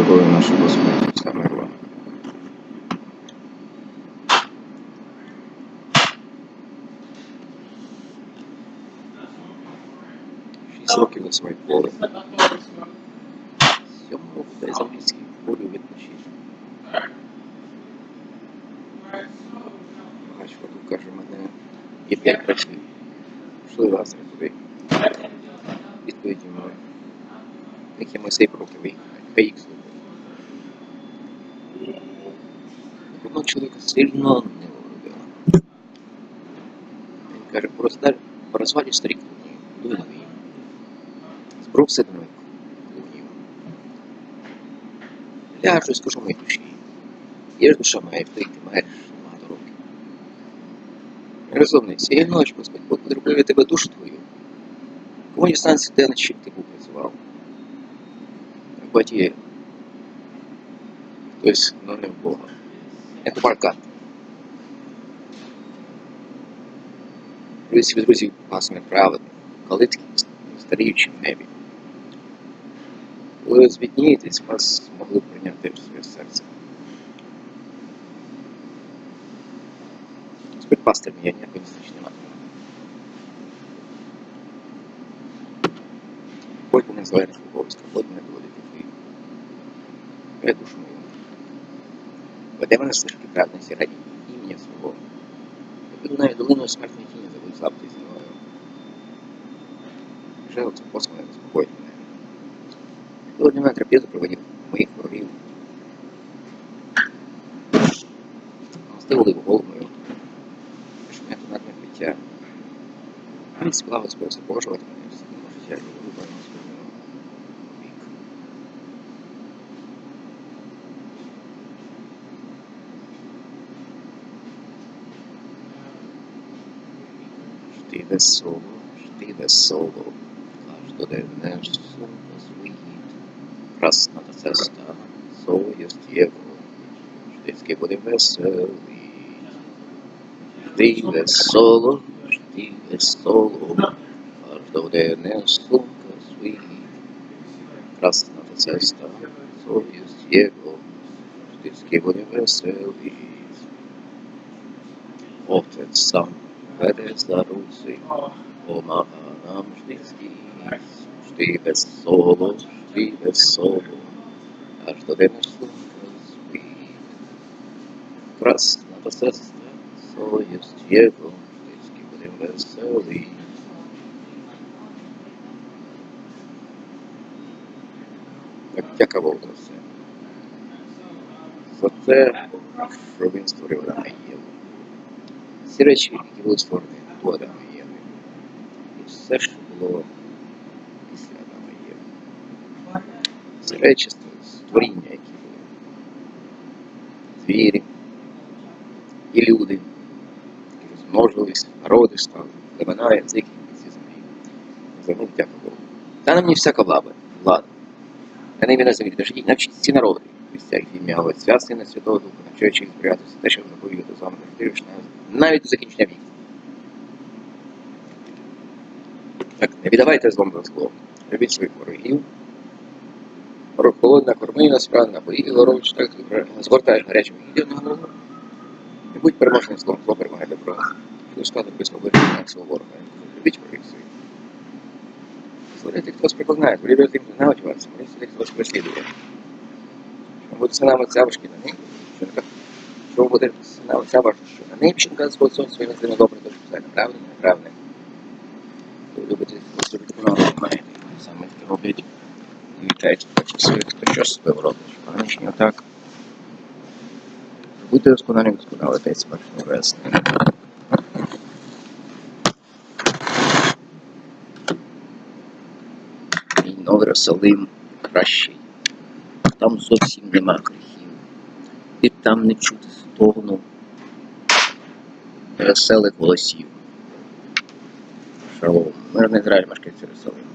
любові нашого Господа Ісуса миру. 6 років на своє поле. 7 років дай заміський полю відпочити. Бачу, тут каже, мене є 5 братів. Пішли лазери туди. Відповіді мої. Як я Мойсей пророки виїхали, хай їх слухають. Одного чоловіка сильно не володила. Він каже, по розвалі старі клуні, дуй нові. Збров сидною клунів. Ляжу і скажу моїй душі. Є ж душа моя, ти маєш багато років. Розумний, цієї ночі, Господь, Бог потребує тебе душу твою. Кому дістанеться те, над чим ти був працював. Баті, хтось, но не в Бога. Як у Марка. Друзі від друзів пасми праведних, калитки, старіючи в небі. Коли звіднієтесь, вас могли б прийняти в своє серце. Господь пастир мій, я ніякої незначні не матиму. Господь мене зває на слуговиська, Господь мене доводить до твоїх. Я душу мою. Веде мене стежки праведності раді ім'я свого. Я піду навіть долиною смертної тіні, забудь слабти зі мною. Вже оце посмоє заспокоїть мене. Коли для мене трапезу проводив моїх ворогів. Стивили в голову мою. Що мене тут надне пиття. Він сплав Господь запожувати мене всі життя живу вибором Господнього вік. Жди весело, аж до денне сумно звоїть. Красна та цеста, совість Єво, ждицький буде веселий. Жди весело, аж до денне сумно звоїть. Красна та цеста, совість Єво, ждицький буде веселий. Отець сам веде за руці, помага нам ждицький. Жди весело, аж до денне сумка звить. Красна та сестра, совість Єво, ждицький будем веселий. Так дяка Богу за все. За те, що він створив Адама і Єву. Всі речі, які були створені до Адама і Єви. І все, що було після Адама і Єви. Всі речі, створіння, які були. Звірі і люди, які розмножились, народи стали, племена, язики і всі землі. За них дяка Богу. Та на мені всяка влада. На небі на землі, навчіть ці народи. Христях в ім'я Отця, Сина, Святого Духа, навчаючи їх зберігатися те, що заповідав з вами навіть до закінчення віку. Так, не віддавайте злом за зло. Любіть своїх ворогів. Ворог холодна, корми, насправді, напої, горович, так, згортаєш гарячим їдів на голову. Не будь переможним злом, зло перемагає добро. І до складу присловити на свого ворога. Любіть ворогів своїх. Слухайте, хто вас прикликає, волюбите тим, хто знають вас, моліться, хто вас переслідує. Що буде синами Отця важкі на них, що буде синами Отця важкі, що на них, що наказує Господь Сон своїми злими добре, то що все неправильне, неправильне. Ви любите, хто робить канал, маєте, саме таке роблять. І вітаєте, хто що себе робить, що вони не так. Будьте досконалі, досконали, опять смачно весни. Мій Новий Єрусалим кращий. Там зовсім нема гріхів. І там не чути стогну веселих голосів. Шалом. Мирний Ізраїль, мешканці Єрусалиму.